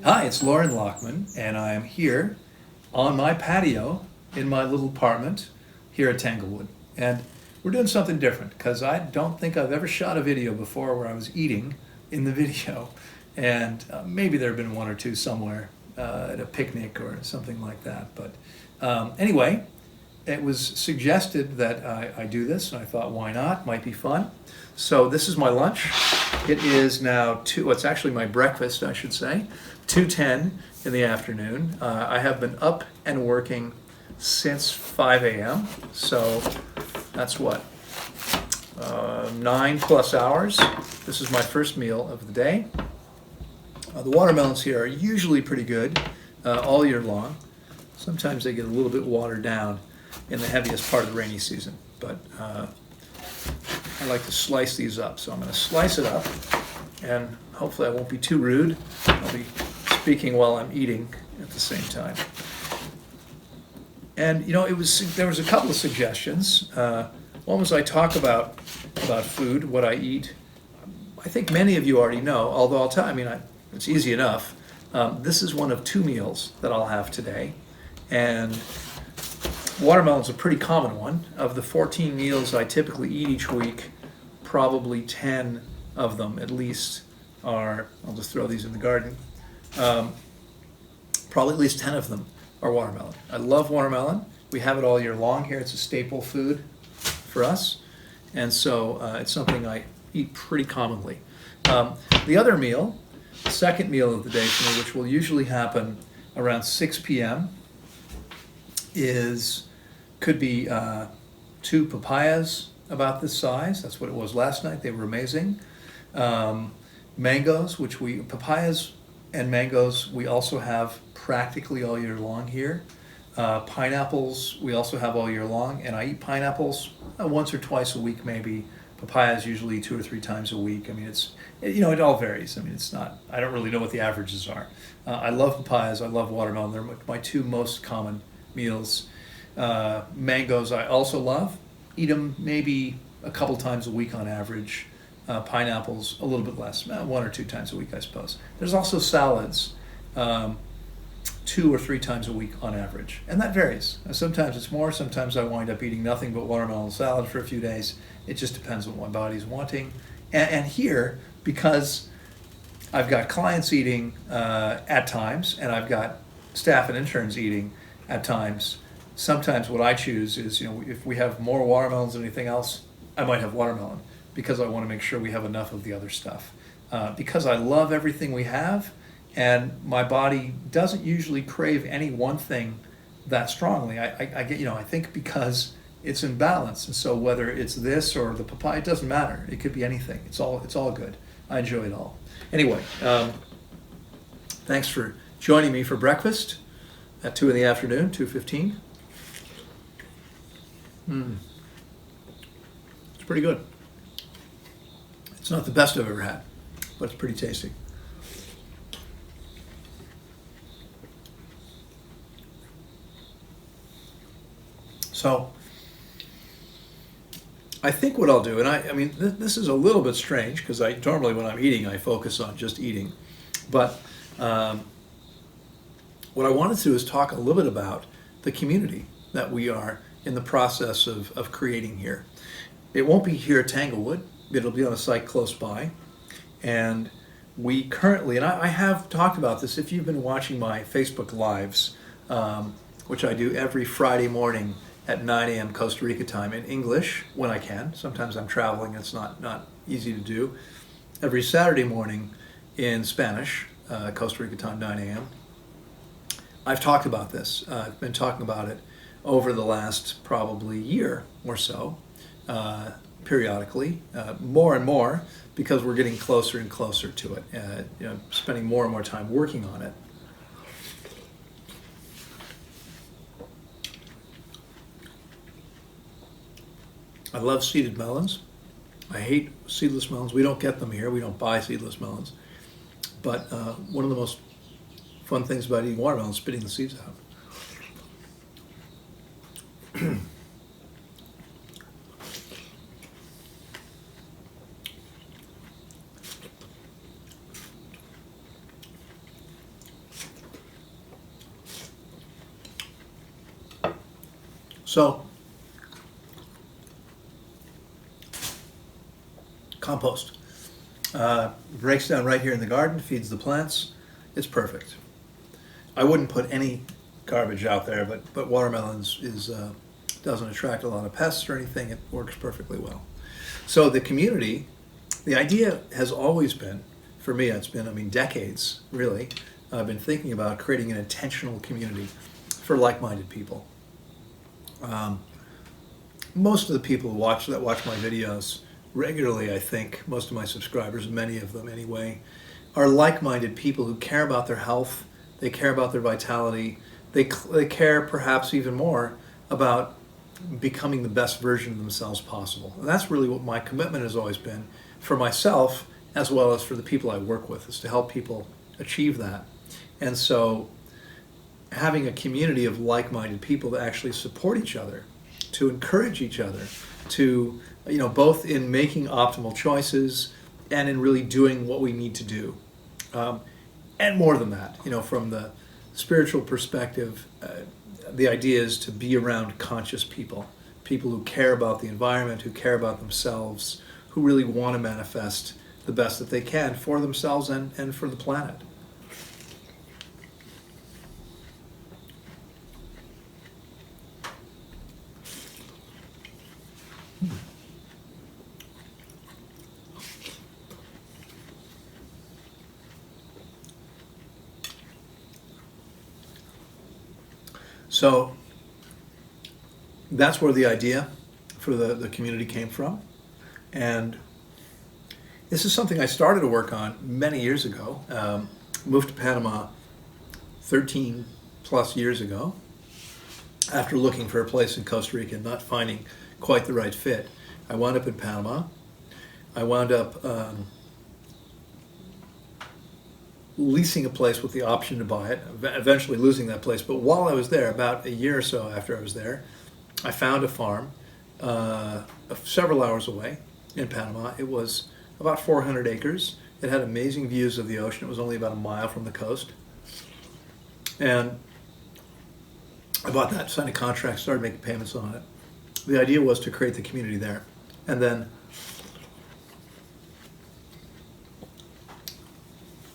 Hi, it's Loren Lockman, and I am here on my patio in my little apartment here at Tanglewood. And we're doing something different because I don't think I've ever shot a video before where I was eating in the video. And maybe there have been one or two somewhere at a picnic or something like that. But anyway, it was suggested that I do this, and I thought, why not? Might be fun. So this is my lunch. It is now it's actually my breakfast, I should say, 2:10 in the afternoon. I have been up and working since 5 a.m. So that's what, 9+ hours. This is my first meal of the day. The watermelons here are usually pretty good all year long. Sometimes they get a little bit watered down in the heaviest part of the rainy season, but I like to slice these up. So I'm going to slice it up, and hopefully I won't be too rude. I'll be speaking while I'm eating at the same time. And you know, there was a couple of suggestions. One was I talk about food, what I eat. I think many of you already know, although I'll tell you, it's easy enough. This is one of 2 meals that I'll have today, and watermelon's a pretty common one. Of the 14 meals I typically eat each week, probably 10 of them at least are, I'll just throw these in the garden, probably at least 10 of them are watermelon. I love watermelon. We have it all year long here. It's a staple food for us, and so it's something I eat pretty commonly. The other meal, the second meal of the day for me, which will usually happen around 6 p.m., could be 2 papayas about this size. That's what it was last night. They were amazing. Mangoes, papayas and mangoes we also have practically all year long here. Pineapples we also have all year long, and I eat pineapples once or twice a week maybe. Papayas usually 2 or 3 times a week. It all varies. It's not, I don't really know what the averages are. I love papayas, I love watermelon. They're my 2 most common meals. Mangoes I also love. Eat them maybe a couple times a week on average. Pineapples a little bit less, 1 or 2 times a week I suppose. There's also salads, 2 or 3 times a week on average, and that varies. Sometimes it's more, sometimes I wind up eating nothing but watermelon salad for a few days. It just depends on what my body's wanting. And here, because I've got clients eating at times, and I've got staff and interns eating at times, sometimes what I choose is, if we have more watermelons than anything else, I might have watermelon, because I want to make sure we have enough of the other stuff. Because I love everything we have, and my body doesn't usually crave any one thing that strongly. I think because it's in balance, and so whether it's this or the papaya, it doesn't matter. It could be anything. It's all good. I enjoy it all. Anyway, thanks for joining me for breakfast at 2 in the afternoon, 2:15. It's pretty good. It's not the best I've ever had, but it's pretty tasty. So I think what I'll do, and this is a little bit strange because normally when I'm eating I focus on just eating, but what I wanted to do is talk a little bit about the community that we are in the process of creating here. It won't be here at Tanglewood. It'll be on a site close by, and we currently, and I have talked about this if you've been watching my Facebook Lives, which I do every Friday morning at 9 a.m. Costa Rica time in English when I can. Sometimes I'm traveling, it's not easy to do. Every Saturday morning in Spanish, Costa Rica time, 9 a.m. I've talked about this. I've been talking about it over the last probably year or so, periodically, more and more, because we're getting closer and closer to it, spending more and more time working on it. I love seeded melons. I hate seedless melons. We don't get them here. We don't buy seedless melons. But one of the most fun things about eating watermelon is spitting the seeds out. So, compost. Breaks down right here in the garden, feeds the plants. It's perfect. I wouldn't put any garbage out there, but watermelons doesn't attract a lot of pests or anything. It works perfectly well. So the community, the idea has always been, for me, it's been, I mean, decades, really. I've been thinking about creating an intentional community for like-minded people. Most of the people who watch my videos regularly, I think, most of my subscribers, many of them anyway, are like-minded people who care about their health, they care about their vitality, they care perhaps even more about becoming the best version of themselves possible. And that's really what my commitment has always been for myself as well as for the people I work with, is to help people achieve that. And so having a community of like-minded people to actually support each other, to encourage each other, to, both in making optimal choices and in really doing what we need to do. And more than that, from the spiritual perspective, the idea is to be around conscious people who care about the environment, who care about themselves, who really want to manifest the best that they can for themselves and for the planet. So that's where the idea for the community came from. And this is something I started to work on many years ago. Moved to Panama 13 plus years ago after looking for a place in Costa Rica and not finding quite the right fit. I wound up in Panama. I wound up leasing a place with the option to buy it, eventually losing that place. But while I was there, about a year or so after I was there, I found a farm several hours away in Panama. It was about 400 acres. It had amazing views of the ocean. It was only about a mile from the coast. And I bought that, signed a contract, started making payments on it. The idea was to create the community there. And then,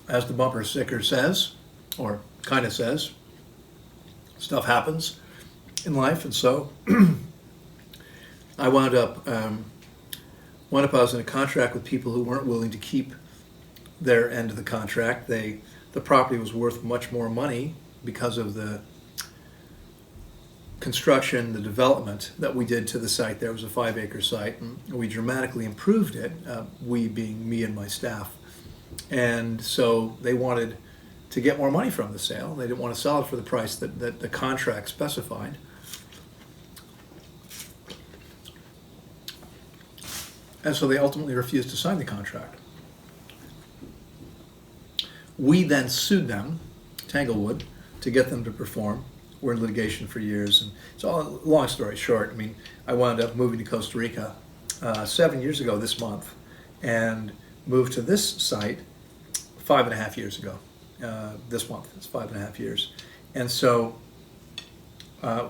as the bumper sticker says, or kind of says, stuff happens in life. And so I wound up, I was in a contract with people who weren't willing to keep their end of the contract. The property was worth much more money because of the construction, the development that we did to the site. There was a 5-acre site, and we dramatically improved it, we being me and my staff. And so they wanted to get more money from the sale. They didn't want to sell it for the price that the contract specified. And so they ultimately refused to sign the contract. We then sued them, Tanglewood, to get them to perform. We're in litigation for years, and it's all, long story short, I mean, I wound up moving to Costa Rica 7 years ago this month, and moved to this site 5.5 years ago. This month, it's 5.5 years. And so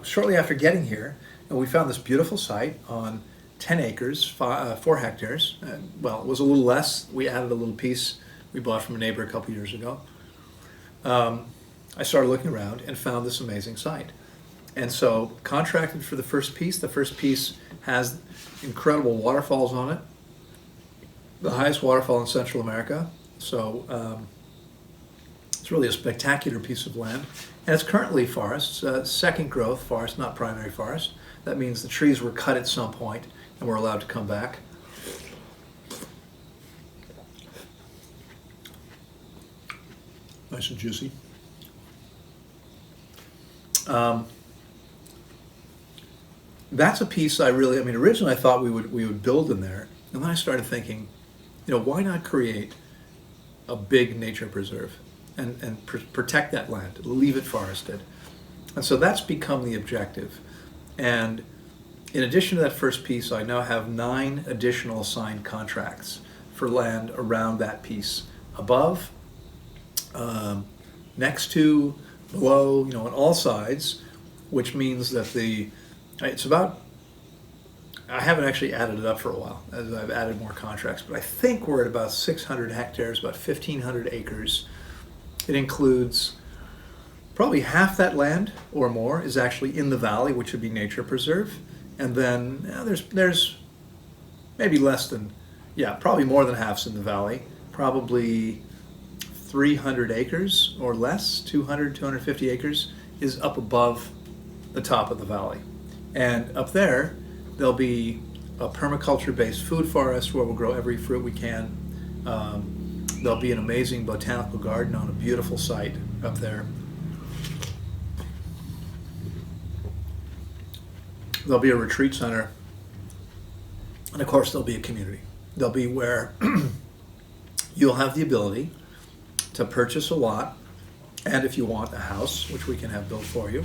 shortly after getting here, we found this beautiful site on 10 acres, 4 hectares. Well, it was a little less. We added a little piece we bought from a neighbor a couple years ago. I started looking around and found this amazing site. And so contracted for the first piece. The first piece has incredible waterfalls on it. The highest waterfall in Central America. So it's really a spectacular piece of land. And it's currently forest, second growth forest, not primary forest. That means the trees were cut at some point and were allowed to come back. Nice and juicy. That's a piece originally I thought we would build in there. And then I started thinking, why not create a big nature preserve and protect that land, leave it forested? And so that's become the objective. And in addition to that first piece, I now have 9 additional signed contracts for land around that piece, above, next to, below, on all sides, which means that the It's about, I haven't actually added it up for a while as I've added more contracts, but I think we're at about 600 hectares, about 1,500 acres. It includes probably half that land or more is actually in the valley, which would be nature preserve. And then there's maybe less than, yeah, probably more than half's in the valley. Probably 300 acres or less, 200, 250 acres is up above the top of the valley. And up there, there'll be a permaculture-based food forest where we'll grow every fruit we can. There'll be an amazing botanical garden on a beautiful site up there. There'll be a retreat center. And of course, there'll be a community. There'll be where you'll have the ability to purchase a lot, and if you want, a house, which we can have built for you,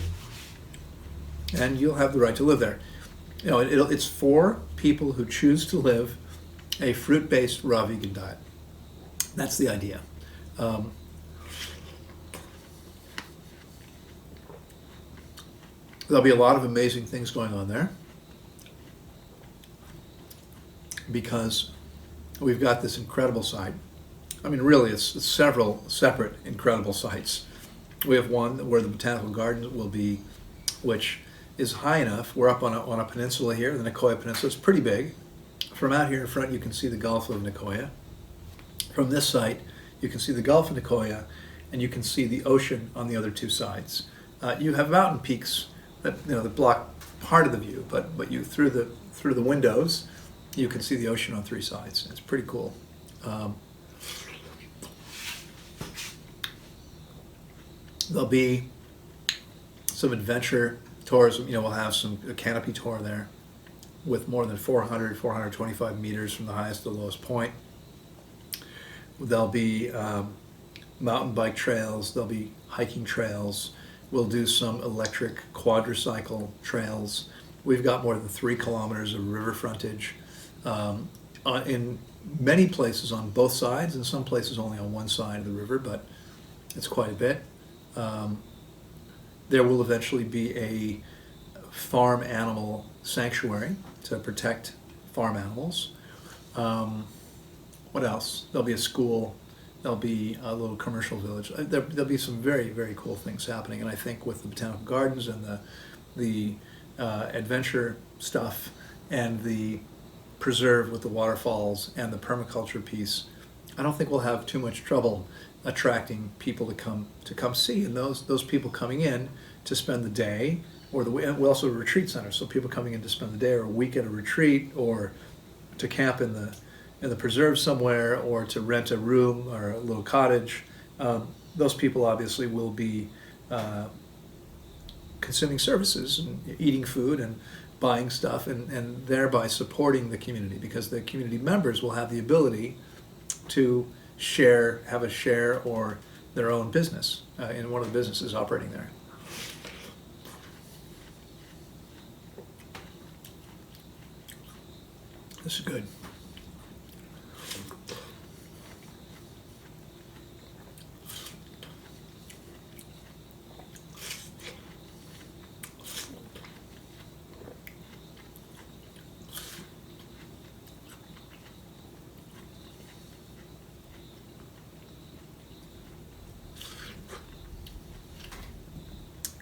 and you'll have the right to live there. You know, it's for people who choose to live a fruit-based raw vegan diet. That's the idea. There'll be a lot of amazing things going on there because we've got this incredible site. I mean, really, it's several separate incredible sites. We have one where the botanical gardens will be, which is high enough. We're up on a peninsula here, the Nicoya Peninsula. It's pretty big. From out here in front, you can see the Gulf of Nicoya. From this site, you can see the Gulf of Nicoya, and you can see the ocean on the other two sides. You have mountain peaks that that block part of the view, but you through the windows, you can see the ocean on three sides. It's pretty cool. There'll be some adventure tourism. We'll have a canopy tour there with more than 425 meters from the highest to the lowest point. There'll be mountain bike trails. There'll be hiking trails. We'll do some electric quadricycle trails. We've got more than 3 kilometers of river frontage in many places on both sides, and some places only on one side of the river, but it's quite a bit. There will eventually be a farm animal sanctuary to protect farm animals. What else? There'll be a school. There'll be a little commercial village. There'll be some very, very cool things happening. And I think with the botanical gardens and the adventure stuff and the preserve with the waterfalls and the permaculture piece, I don't think we'll have too much trouble attracting people to come see. And those people coming in to spend the day, or we also have a retreat center, so people coming in to spend the day or a week at a retreat, or to camp in the preserve somewhere, or to rent a room or a little cottage. Those people obviously will be consuming services and eating food and buying stuff, and thereby supporting the community, because the community members will have the ability to have a share or their own business in one of the businesses operating there. This is good.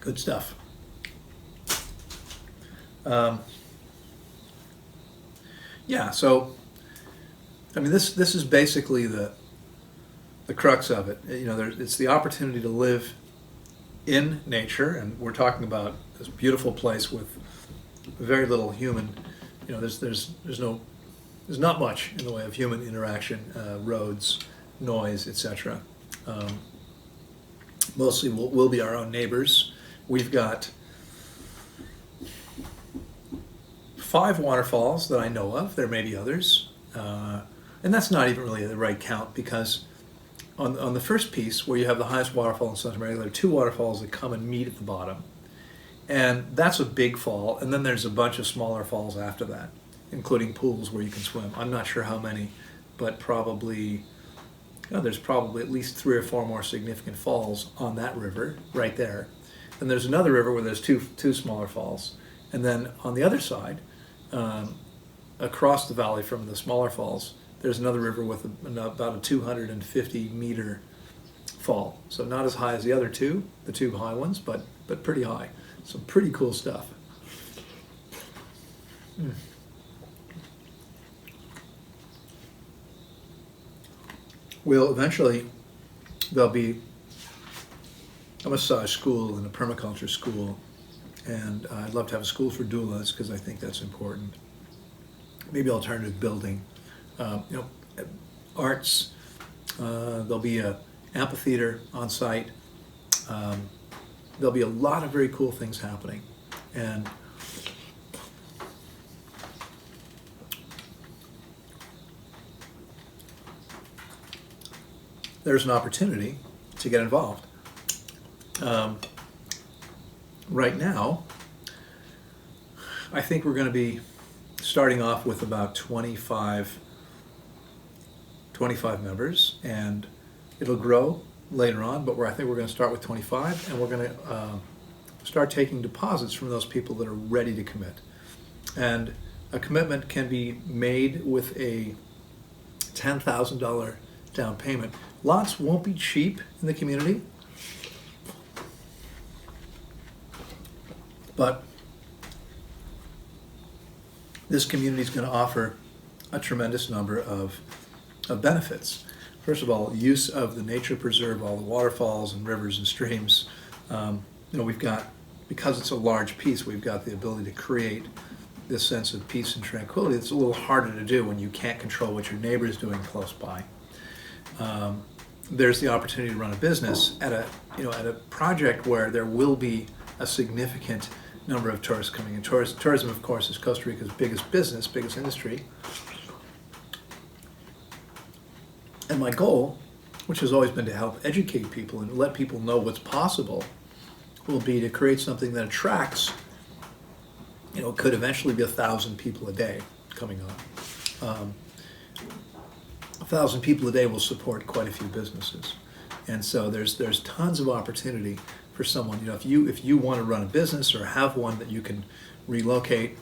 Good stuff. Yeah, so I mean, this is basically the crux of it. It's the opportunity to live in nature, and we're talking about this beautiful place with very little human. There's not much in the way of human interaction, roads, noise, etc. Mostly we'll be our own neighbors. We've got 5 waterfalls that I know of. There may be others. And that's not even really the right count, because on the first piece, where you have the highest waterfall in Santa Maria, there are 2 waterfalls that come and meet at the bottom. And that's a big fall. And then there's a bunch of smaller falls after that, including pools where you can swim. I'm not sure how many, but there's probably at least 3 or 4 more significant falls on that river right there. And there's another river where there's two smaller falls. And then on the other side, across the valley from the smaller falls, there's another river with about a 250 meter fall. So not as high as the other two, the two high ones, but pretty high. Some pretty cool stuff. Mm. Well, eventually there'll be a massage school and a permaculture school, and I'd love to have a school for doulas because I think that's important. Maybe alternative building, arts. There'll be a amphitheater on site. There'll be a lot of very cool things happening, and there's an opportunity to get involved. Right now, I think we're going to be starting off with about 25 members, and it'll grow later on, but I think we're going to start with 25, and we're going to start taking deposits from those people that are ready to commit. And a commitment can be made with a $10,000 down payment. Lots won't be cheap in the community, but this community is going to offer a tremendous number of benefits. First of all, use of the nature preserve, all the waterfalls and rivers and streams. We've got, because it's a large piece, we've got the ability to create this sense of peace and tranquility. It's a little harder to do when you can't control what your neighbor is doing close by. There's the opportunity to run a business at a project where there will be a significant number of tourists coming in. Tourism, of course, is Costa Rica's biggest business, biggest industry. And my goal, which has always been to help educate people and let people know what's possible, will be to create something that attracts, could eventually be 1,000 people a day coming on. 1,000 people a day will support quite a few businesses. And so there's tons of opportunity for someone. If you want to run a business or have one that you can relocate,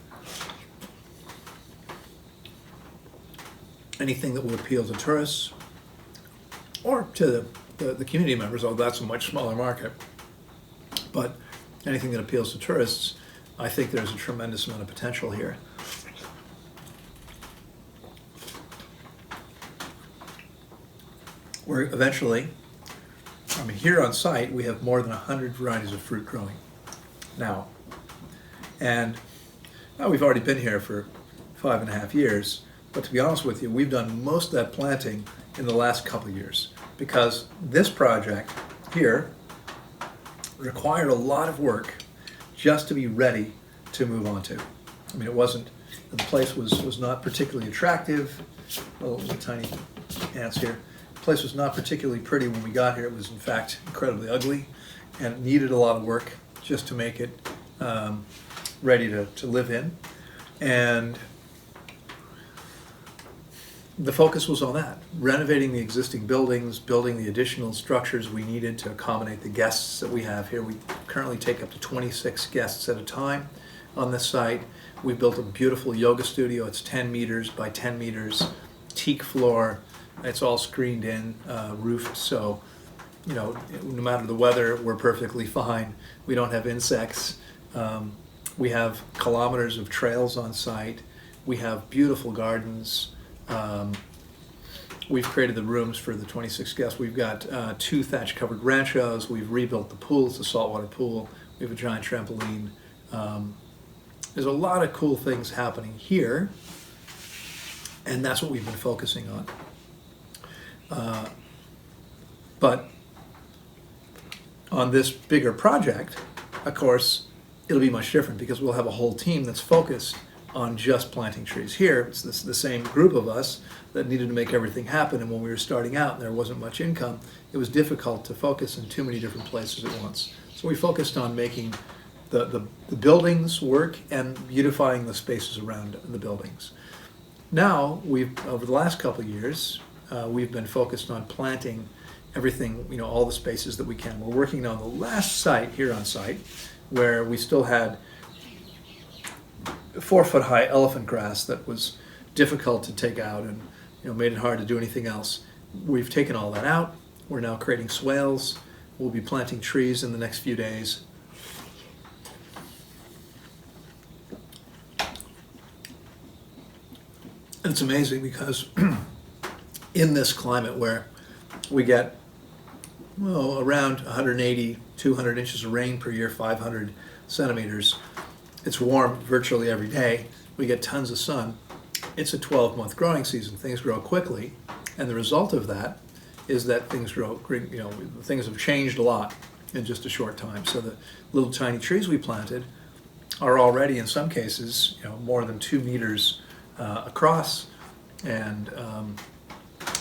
anything that will appeal to tourists or to the community members, although that's a much smaller market, but anything that appeals to tourists, I think there's a tremendous amount of potential here. Where eventually, here on site, we have more than 100 varieties of fruit growing now. And we've already been here for 5.5 years, but to be honest with you, we've done most of that planting in the last couple of years because this project here required a lot of work just to be ready to move on to. It wasn't, the place was not particularly attractive. Little tiny ants here. The place was not particularly pretty when we got here. It was in fact incredibly ugly and it needed a lot of work just to make it ready to live in. And the focus was on that, renovating the existing buildings, building the additional structures we needed to accommodate the guests that we have here. We currently take up to 26 guests at a time on this site. We built a beautiful yoga studio. It's 10 meters by 10 meters, teak floor. It's all screened in, roofed, so no matter the weather, we're perfectly fine. We don't have insects. We have kilometers of trails on site. We have beautiful gardens. We've created the rooms for the 26 guests. We've got 2 thatch-covered ranchos. We've rebuilt the pool. It's a saltwater pool. We have a giant trampoline. There's a lot of cool things happening here, and that's what we've been focusing on. But on this bigger project, of course, it'll be much different because we'll have a whole team that's focused on just planting trees. Here, it's the same group of us that needed to make everything happen, and when we were starting out and there wasn't much income, it was difficult to focus in too many different places at once. So we focused on making the buildings work and beautifying the spaces around the buildings. Now, over the last couple of years, we've been focused on planting everything, all the spaces that we can. We're working on the last site here on site where we still had 4-foot high elephant grass that was difficult to take out and made it hard to do anything else. We've taken all that out. We're now creating swales. We'll be planting trees in the next few days. And it's amazing because in this climate where we get around 180, 200 inches of rain per year, 500 centimeters, it's warm virtually every day, we get tons of sun, it's a 12-month growing season. Things grow quickly, and the result of that is that things things have changed a lot in just a short time. So the little tiny trees we planted are already, in some cases, more than 2 meters across and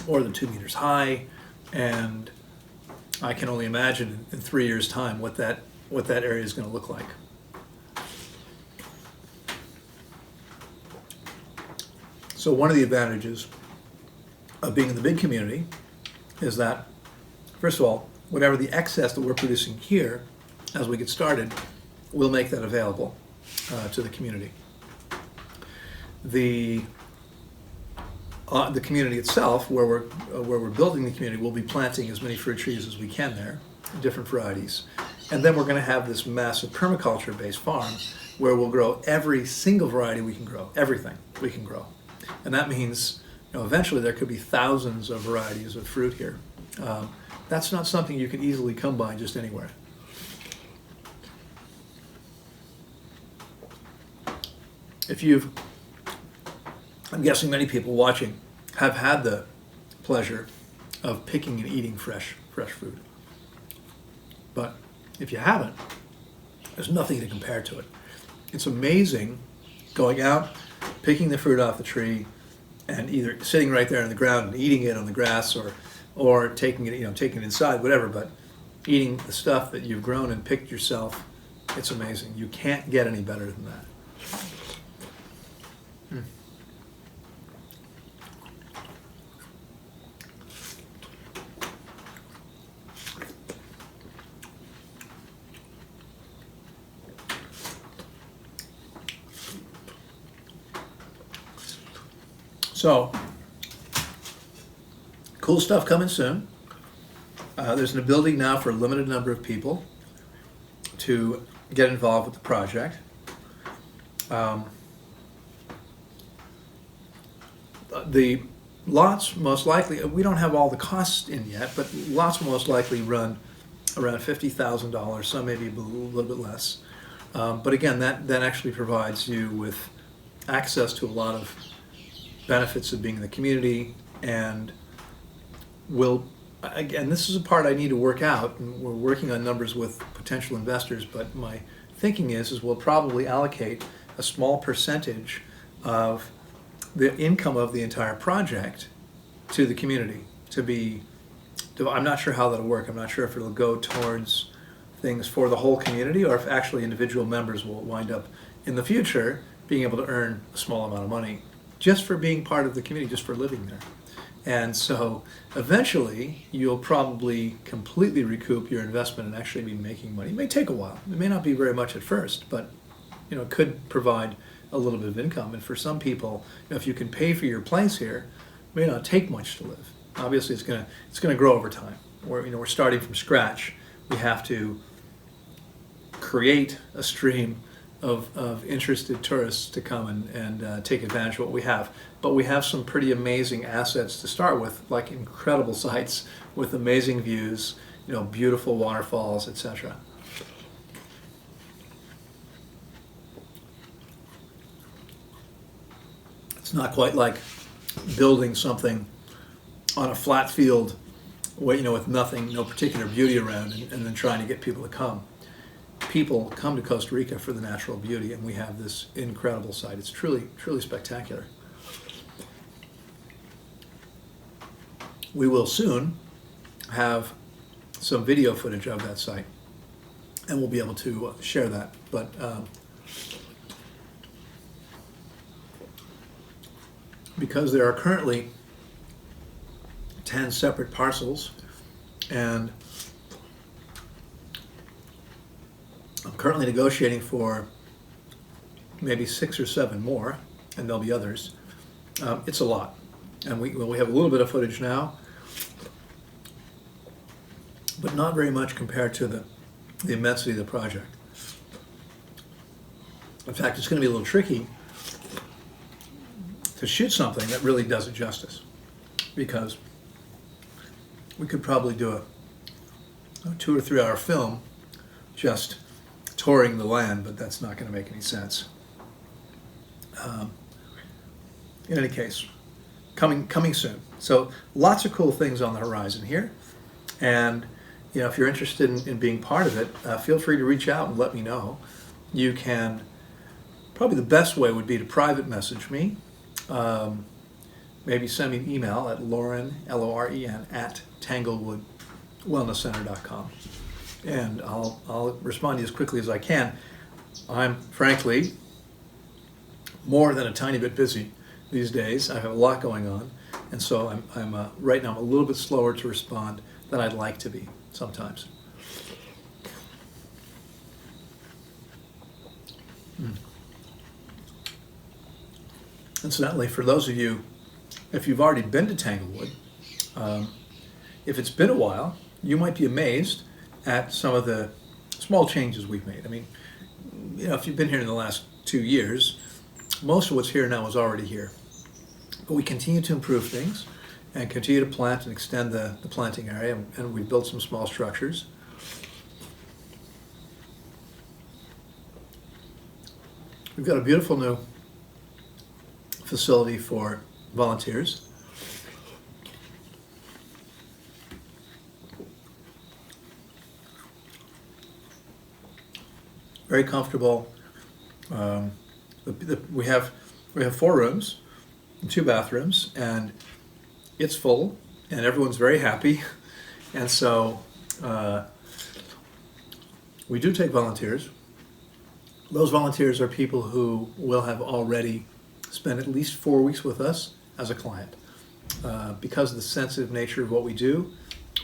more than 2 meters high, and I can only imagine in 3 years' time what that area is going to look like. So one of the advantages of being in the big community is that, first of all, whatever the excess that we're producing here as we get started, we'll make that available to the community. The community itself, where we're building the community, we'll be planting as many fruit trees as we can there, different varieties. And then we're going to have this massive permaculture-based farm where we'll grow every single variety we can grow, everything we can grow. And that means, eventually there could be thousands of varieties of fruit here. That's not something you can easily come by just anywhere. I'm guessing many people watching have had the pleasure of picking and eating fresh food. But if you haven't, there's nothing to compare to it. It's amazing going out, picking the fruit off the tree, and either sitting right there on the ground and eating it on the grass, or taking it inside, whatever. But eating the stuff that you've grown and picked yourself, it's amazing. You can't get any better than that. So, cool stuff coming soon. There's an ability now for a limited number of people to get involved with the project. The lots most likely, we don't have all the costs in yet, but lots will most likely run around $50,000, some maybe a little bit less. But again, that actually provides you with access to a lot of benefits of being in the community, and again, this is a part I need to work out, and we're working on numbers with potential investors, but my thinking is we'll probably allocate a small percentage of the income of the entire project to the community I'm not sure how that'll work. I'm not sure if it'll go towards things for the whole community, or if actually individual members will wind up in the future being able to earn a small amount of money just for being part of the community, just for living there. And so eventually you'll probably completely recoup your investment and actually be making money. It may take a while. It may not be very much at first, but it could provide a little bit of income. And for some people, if you can pay for your place here, it may not take much to live. Obviously it's gonna grow over time. We're starting from scratch. We have to create a stream of interested tourists to come and take advantage of what we have. But we have some pretty amazing assets to start with, like incredible sites with amazing views, beautiful waterfalls, etc. It's not quite like building something on a flat field, with nothing, no particular beauty around, and then trying to get people to come. People come to Costa Rica for the natural beauty, and we have this incredible site. It's truly, truly spectacular. We will soon have some video footage of that site, and we'll be able to share that. But because there are currently 10 separate parcels, and I'm currently negotiating for maybe 6 or 7 more, and there'll be others. It's a lot. And we have a little bit of footage now, but not very much compared to the immensity of the project. In fact, it's going to be a little tricky to shoot something that really does it justice, because we could probably do a 2 or 3 hour film just touring the land, but that's not going to make any sense. In any case, coming soon. So lots of cool things on the horizon here, and if you're interested in being part of it, feel free to reach out and let me know. You can, probably the best way would be to private message me. Maybe send me an email at Loren, Loren, at tanglewoodwellnesscenter.com, and I'll respond to you as quickly as I can. I'm frankly more than a tiny bit busy these days. I have a lot going on, and so I'm right now I'm a little bit slower to respond than I'd like to be sometimes. Incidentally, for those of you, if you've already been to Tanglewood, if it's been a while, you might be amazed at some of the small changes we've made. I mean, if you've been here in the last 2 years, most of what's here now is already here. But we continue to improve things and continue to plant and extend the planting area, and we've built some small structures. We've got a beautiful new facility for volunteers. Very comfortable. We have 4 rooms and 2 bathrooms, and it's full, and everyone's very happy. And so we do take volunteers. Those volunteers are people who will have already spent at least 4 weeks with us as a client. Because of the sensitive nature of what we do,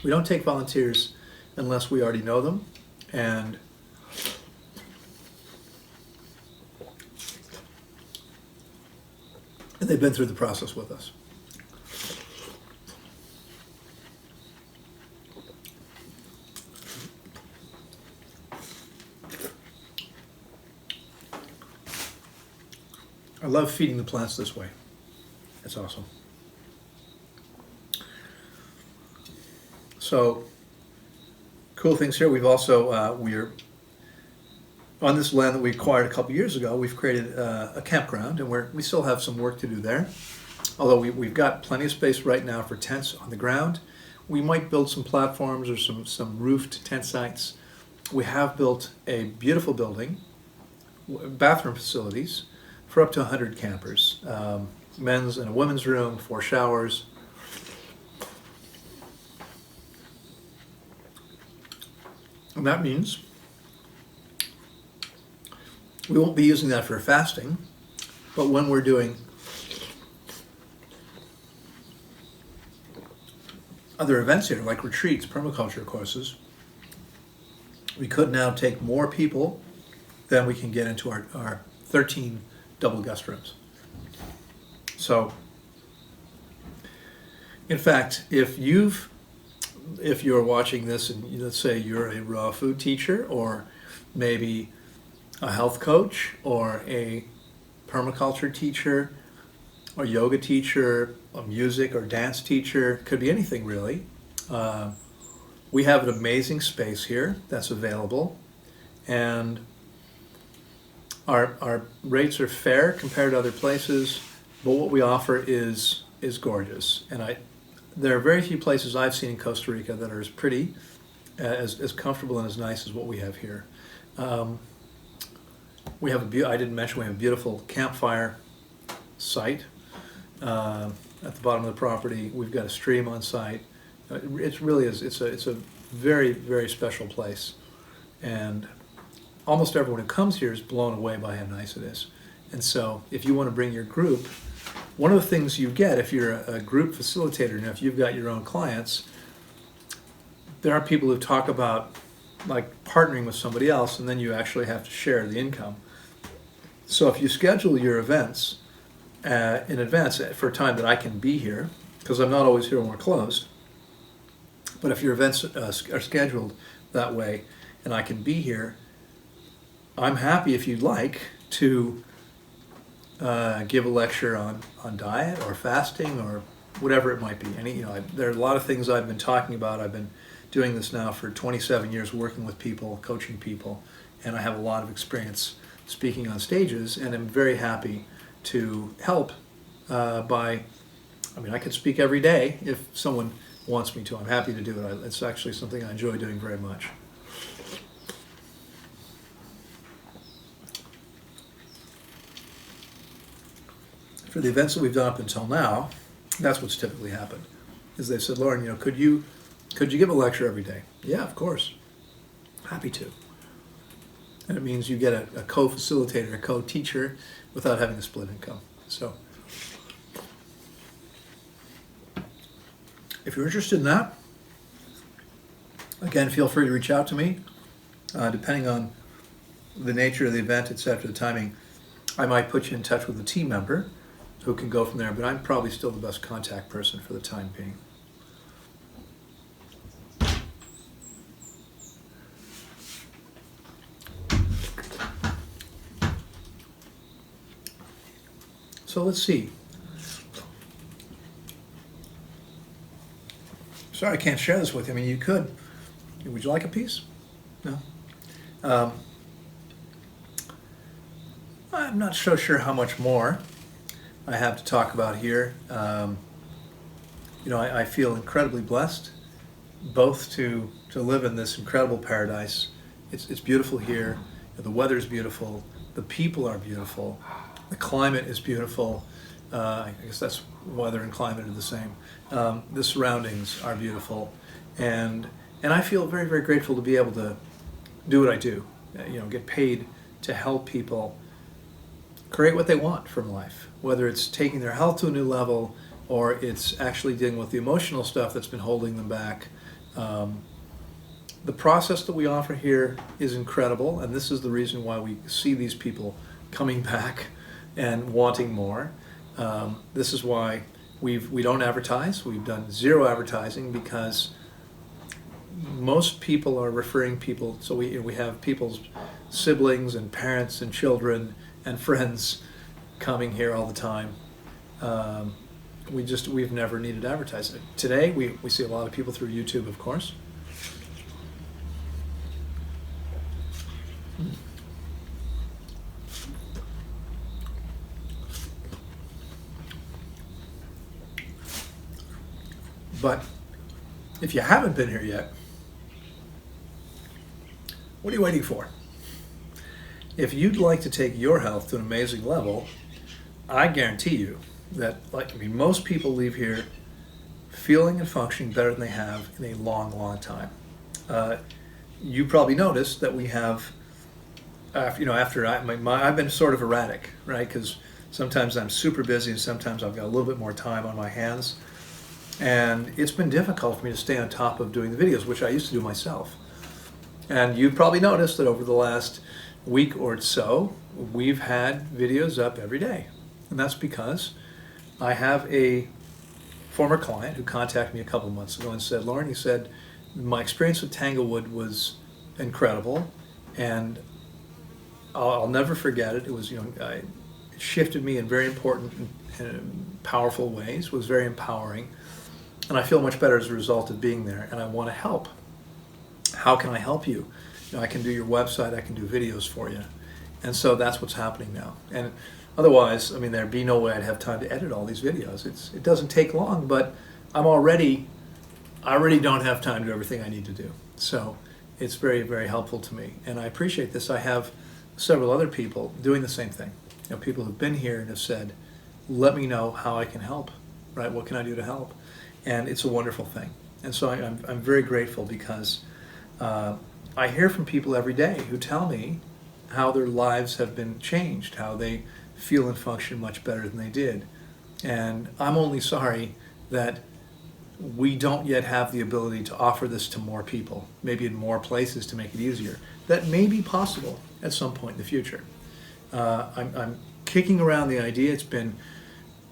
we don't take volunteers unless we already know them, and they've been through the process with us. I love feeding the plants this way. It's awesome. So, cool things here. We've also, we're on this land that we acquired a couple years ago. We've created a campground, and we still have some work to do there. Although we've got plenty of space right now for tents on the ground. We might build some platforms or some roofed tent sites. We have built a beautiful building, bathroom facilities, for up to 100 campers. Men's and a women's room, 4 showers. And that means we won't be using that for fasting, but when we're doing other events here, like retreats, permaculture courses, we could now take more people than we can get into our 13 double guest rooms. So, in fact, if you're watching this and let's say you're a raw food teacher, or maybe a health coach, or a permaculture teacher, or yoga teacher, a music or dance teacher, could be anything really. We have an amazing space here that's available, and our rates are fair compared to other places, but what we offer is gorgeous. And there are very few places I've seen in Costa Rica that are as pretty, as comfortable and as nice as what we have here. We have I didn't mention we have a beautiful campfire site at the bottom of the property. We've got a stream on site. It really is. It's a very, very special place, and almost everyone who comes here is blown away by how nice it is. And so, if you want to bring your group, one of the things you get if you're a group facilitator, and if you've got your own clients, there are people who talk about like partnering with somebody else, and then you actually have to share the income. So if you schedule your events in advance for a time that I can be here, because I'm not always here when we're closed, but if your events are scheduled that way and I can be here, I'm happy if you'd like to give a lecture on diet or fasting or whatever it might be. There are a lot of things I've been talking about. I've been doing this now for 27 years, working with people, coaching people, and I have a lot of experience speaking on stages, and I'm very happy to help I could speak every day if someone wants me to. I'm happy to do it. It's actually something I enjoy doing very much. For the events that we've done up until now, that's what's typically happened. Is they said, Loren, could you give a lecture every day? Yeah, of course. Happy to. And it means you get a co-facilitator, a co-teacher, without having to split income. So, if you're interested in that, again, feel free to reach out to me. Depending on the nature of the event, etc., the timing, I might put you in touch with a team member who can go from there, but I'm probably still the best contact person for the time being. So let's see. Sorry, I can't share this with you. You could. Would you like a piece? No? I'm not so sure how much more I have to talk about here. I feel incredibly blessed, both to live in this incredible paradise. It's beautiful here. The weather's beautiful. The people are beautiful. The climate is beautiful. I guess that's weather and climate are the same. The surroundings are beautiful, and I feel very, very grateful to be able to do what I do. Get paid to help people create what they want from life, whether it's taking their health to a new level or it's actually dealing with the emotional stuff that's been holding them back. The process that we offer here is incredible, and this is the reason why we see these people coming back and wanting more. This is why we don't advertise. We've done zero advertising because most people are referring people. So we have people's siblings and parents and children and friends coming here all the time. We've never needed advertising. Today we see a lot of people through YouTube, of course. But if you haven't been here yet, what are you waiting for? If you'd like to take your health to an amazing level, I guarantee you that, most people leave here feeling and functioning better than they have in a long, long time. You probably noticed that we have, I've been sort of erratic, right? Because sometimes I'm super busy and sometimes I've got a little bit more time on my hands. And it's been difficult for me to stay on top of doing the videos, which I used to do myself. And you've probably noticed that over the last week or so, we've had videos up every day. And that's because I have a former client who contacted me a couple of months ago and said, Loren, he said, my experience with Tanglewood was incredible, and I'll never forget it. It was, it shifted me in very important and powerful ways, was very empowering. And I feel much better as a result of being there, and I want to help. How can I help you? I can do your website, I can do videos for you. And so that's what's happening now. And otherwise, there'd be no way I'd have time to edit all these videos. It doesn't take long, but I already don't have time to do everything I need to do. So it's very, very helpful to me. And I appreciate this. I have several other people doing the same thing. People who've been here and have said, let me know how I can help, right? What can I do to help? And it's a wonderful thing. And so I'm very grateful because I hear from people every day who tell me how their lives have been changed, how they feel and function much better than they did. And I'm only sorry that we don't yet have the ability to offer this to more people, maybe in more places to make it easier. That may be possible at some point in the future. I'm kicking around the idea. It's been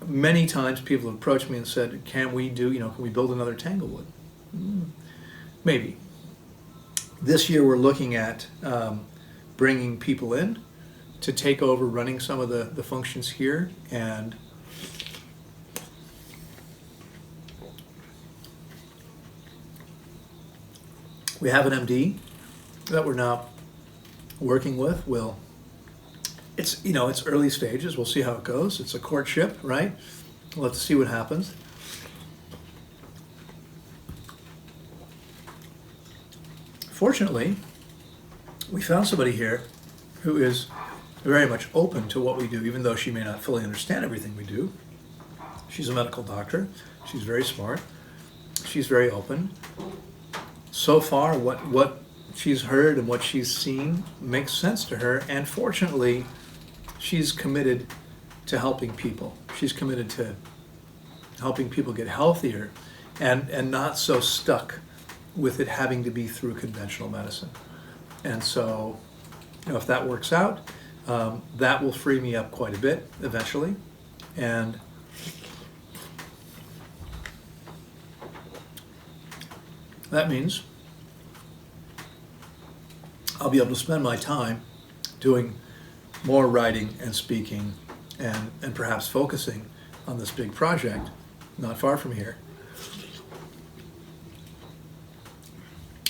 many times people have approached me and said, can we build another Tanglewood? Maybe. This year we're looking at bringing people in to take over running some of the functions here, and we have an MD that we're now working with. It's early stages. We'll see how it goes. It's a courtship, right? We'll have to see what happens. Fortunately, we found somebody here who is very much open to what we do, even though she may not fully understand everything we do. She's a medical doctor. She's very smart. She's very open. So far, what she's heard and what she's seen makes sense to her, and fortunately, she's committed to helping people. She's committed to helping people get healthier and not so stuck with it having to be through conventional medicine. And so, if that works out, that will free me up quite a bit eventually. And that means I'll be able to spend my time doing more writing and speaking and perhaps focusing on this big project not far from here.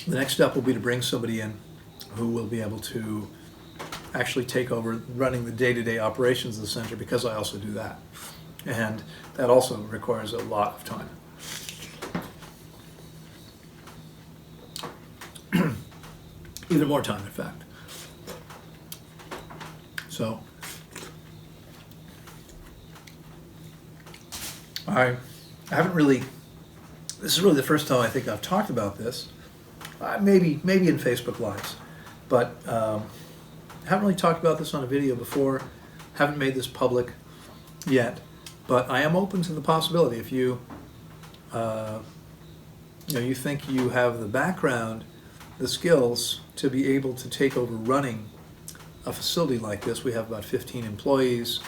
The next step will be to bring somebody in who will be able to actually take over running the day-to-day operations of the center, because I also do that. And that also requires a lot of time. Even more time, in fact. So, I haven't really, this is really the first time I think I've talked about this, maybe in Facebook Lives, but haven't really talked about this on a video before, haven't made this public yet, but I am open to the possibility. If you you think you have the background, the skills to be able to take over running a facility like this. We have about 15 employees.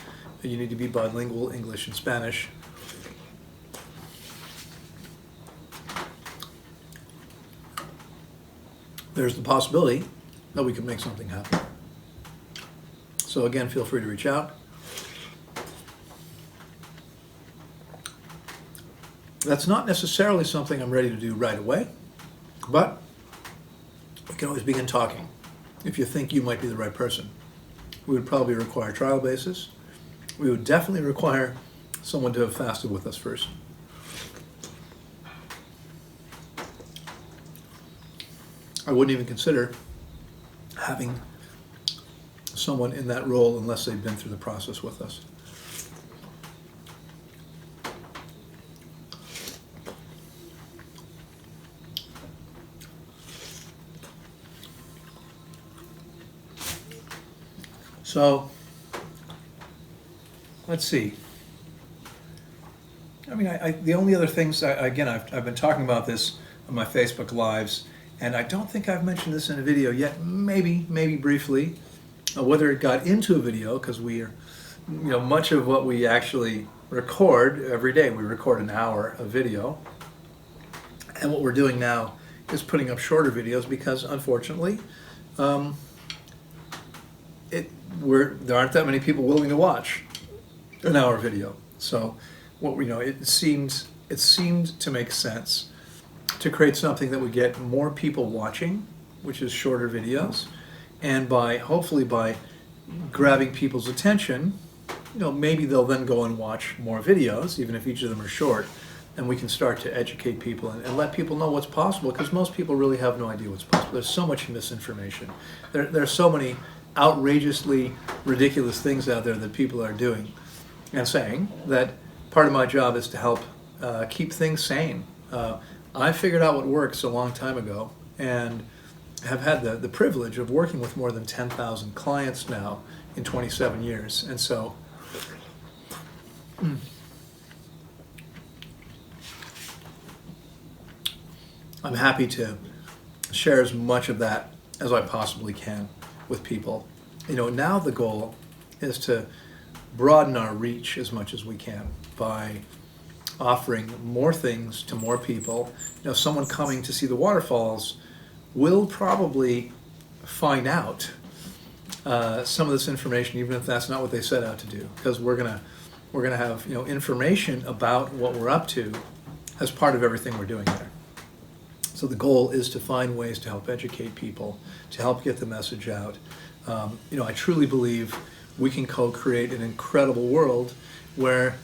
You need to be bilingual, English and Spanish. There's the possibility that we could make something happen. So again, feel free to reach out. That's not necessarily something I'm ready to do right away, but we can always begin talking if you think you might be the right person. We would probably require a trial basis. We would definitely require someone to have fasted with us first. I wouldn't even consider having someone in that role unless they've been through the process with us. So, let's see. I mean, the only other things, I've been talking about this on my Facebook Lives, and I don't think I've mentioned this in a video yet, maybe briefly, whether it got into a video, because we are, much of what we actually record every day, we record an hour of video, and what we're doing now is putting up shorter videos because, unfortunately, there aren't that many people willing to watch an hour video. So, it seemed to make sense to create something that would get more people watching, which is shorter videos, and hopefully by grabbing people's attention, maybe they'll then go and watch more videos, even if each of them are short, and we can start to educate people and let people know what's possible, because most people really have no idea what's possible. There's so much misinformation. There's so many outrageously ridiculous things out there that people are doing and saying, that part of my job is to help keep things sane. I figured out what works a long time ago and have had the privilege of working with more than 10,000 clients now in 27 years. And so I'm happy to share as much of that as I possibly can with people. Now the goal is to broaden our reach as much as we can by offering more things to more people. Someone coming to see the waterfalls will probably find out some of this information, even if that's not what they set out to do, because we're gonna have information about what we're up to as part of everything we're doing there. So the goal is to find ways to help educate people, to help get the message out. I truly believe we can co-create an incredible world where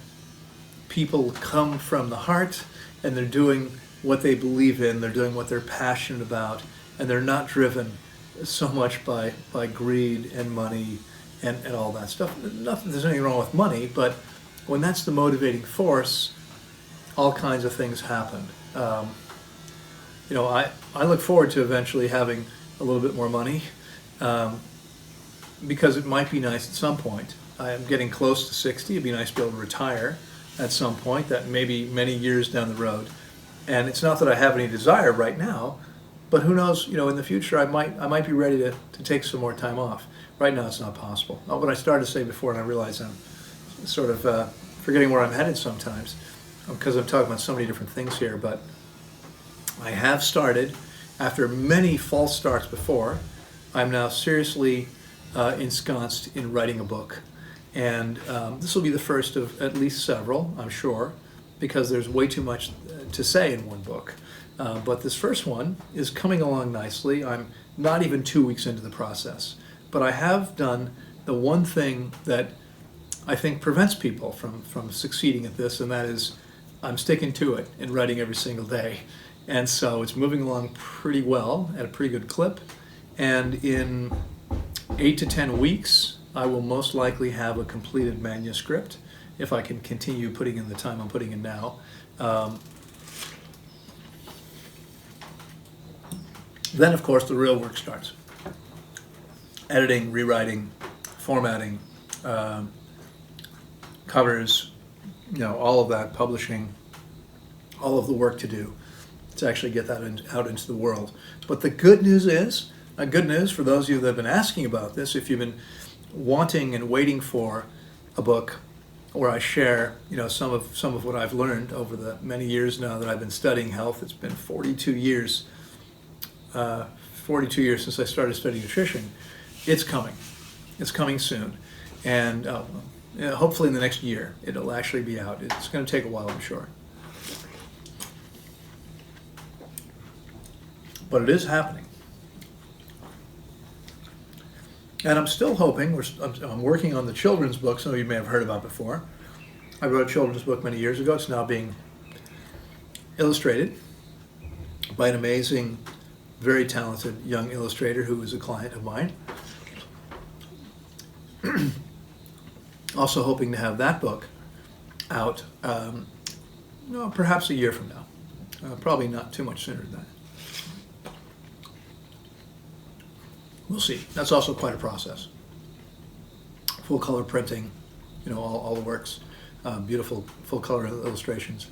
people come from the heart and they're doing what they believe in, they're doing what they're passionate about, and they're not driven so much by greed and money and all that stuff. There's anything wrong with money, but when that's the motivating force, all kinds of things happen. I look forward to eventually having a little bit more money, because it might be nice at some point. I am getting close to 60. It'd be nice to be able to retire at some point, that may be many years down the road. And it's not that I have any desire right now, but who knows, in the future I might be ready to take some more time off. Right now it's not possible. What I started to say before, and I realize I'm sort of forgetting where I'm headed sometimes, because I'm talking about so many different things here, but I have started, after many false starts before, I'm now seriously ensconced in writing a book. And this will be the first of at least several, I'm sure, because there's way too much to say in one book. But this first one is coming along nicely. I'm not even 2 weeks into the process. But I have done the one thing that I think prevents people from succeeding at this, and that is I'm sticking to it and writing every single day. And so it's moving along pretty well at a pretty good clip. And in 8 to 10 weeks, I will most likely have a completed manuscript if I can continue putting in the time I'm putting in now. Then, of course, the real work starts. Editing, rewriting, formatting, covers, all of that, publishing, all of the work to do to actually get that out into the world. But the good news is, good news for those of you that have been asking about this, if you've been wanting and waiting for a book where I share, some of what I've learned over the many years now that I've been studying health. It's been 42 years since I started studying nutrition. It's coming. It's coming soon. And hopefully in the next year, it'll actually be out. It's going to take a while, I'm sure. But it is happening. And I'm still hoping, I'm working on the children's book, some of you may have heard about before. I wrote a children's book many years ago. It's now being illustrated by an amazing, very talented young illustrator who is a client of mine. Also hoping to have that book out perhaps a year from now. Probably not too much sooner than that. We'll see. That's also quite a process. Full color printing, all the works. Beautiful full color illustrations.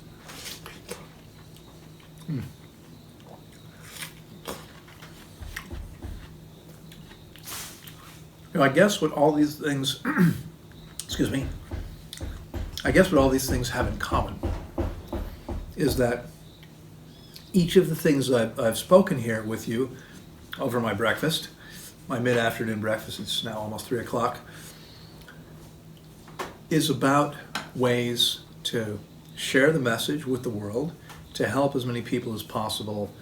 I guess what all these things, excuse me, I guess what all these things have in common is that each of the things I've spoken here with you over my breakfast, my mid-afternoon breakfast, it's now almost 3 o'clock, is about ways to share the message with the world, to help as many people as possible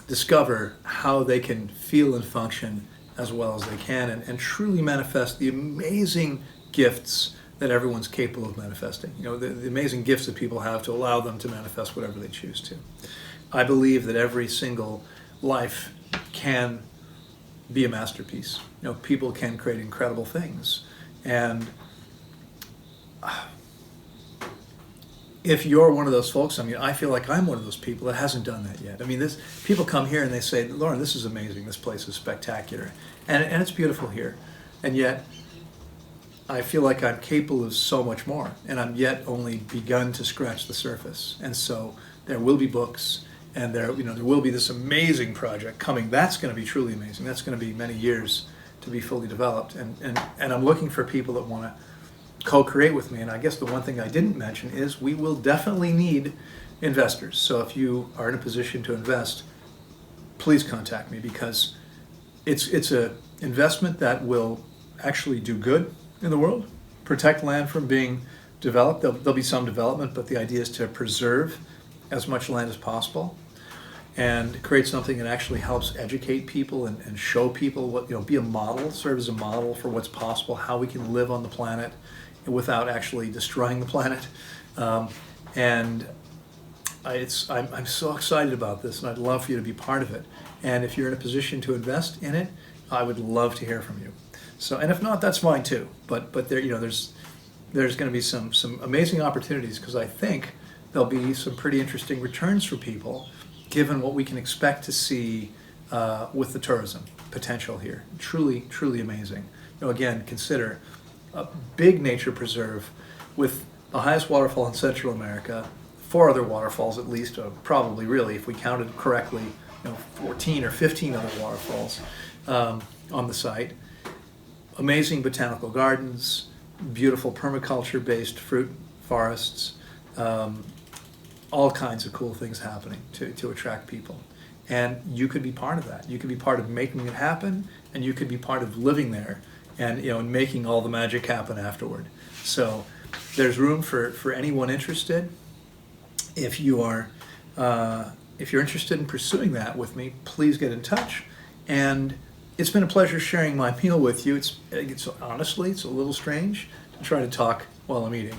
discover how they can feel and function as well as they can, and truly manifest the amazing gifts that everyone's capable of manifesting. The amazing gifts that people have to allow them to manifest whatever they choose to. I believe that every single life can be a masterpiece. People can create incredible things. And if you're one of those folks, I feel like I'm one of those people that hasn't done that yet. People come here and they say, Loren, this is amazing. This place is spectacular. And it's beautiful here. And yet, I feel like I'm capable of so much more. And I'm yet only begun to scratch the surface. And so there will be books, and there will be this amazing project coming. That's going to be truly amazing. That's going to be many years to be fully developed. And I'm looking for people that want to co-create with me. And I guess the one thing I didn't mention is we will definitely need investors. So if you are in a position to invest, please contact me, because it's a investment that will actually do good in the world, protect land from being developed. There'll be some development, but the idea is to preserve as much land as possible and create something that actually helps educate people and show people what, be a model, serve as a model for what's possible, how we can live on the planet without actually destroying the planet. I'm so excited about this, and I'd love for you to be part of it. And if you're in a position to invest in it, I would love to hear from you. So, and if not, that's fine too. But there, there's going to be some amazing opportunities, because I think there'll be some pretty interesting returns for people, given what we can expect to see with the tourism potential here. Truly, truly amazing. Again, consider a big nature preserve with the highest waterfall in Central America, 4 other waterfalls at least, probably really, if we counted correctly, 14 or 15 other waterfalls on the site. Amazing botanical gardens, beautiful permaculture-based fruit forests, all kinds of cool things happening to attract people. And you could be part of that. You could be part of making it happen, and you could be part of living there and and making all the magic happen afterward. So there's room for anyone interested. If you are if you're interested in pursuing that with me, please get in touch. And it's been a pleasure sharing my meal with you. It's honestly, it's a little strange to try to talk while I'm eating.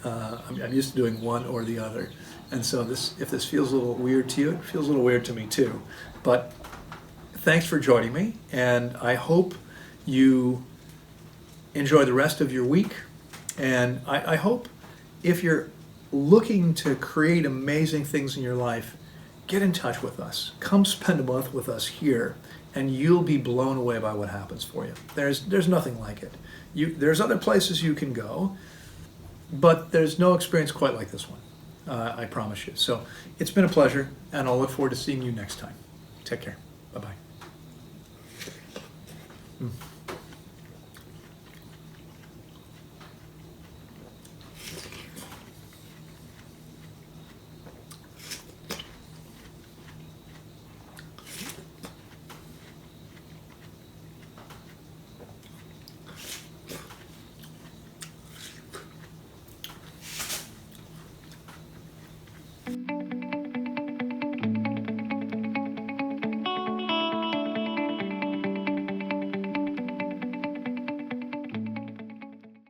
I'm used to doing one or the other. And so if this feels a little weird to you, it feels a little weird to me too. But thanks for joining me, and I hope you enjoy the rest of your week. And I hope, if you're looking to create amazing things in your life, get in touch with us. Come spend a month with us here, and you'll be blown away by what happens for you. There's nothing like it. There's other places you can go, but there's no experience quite like this one. I promise you. So it's been a pleasure, and I'll look forward to seeing you next time. Take care. Bye-bye.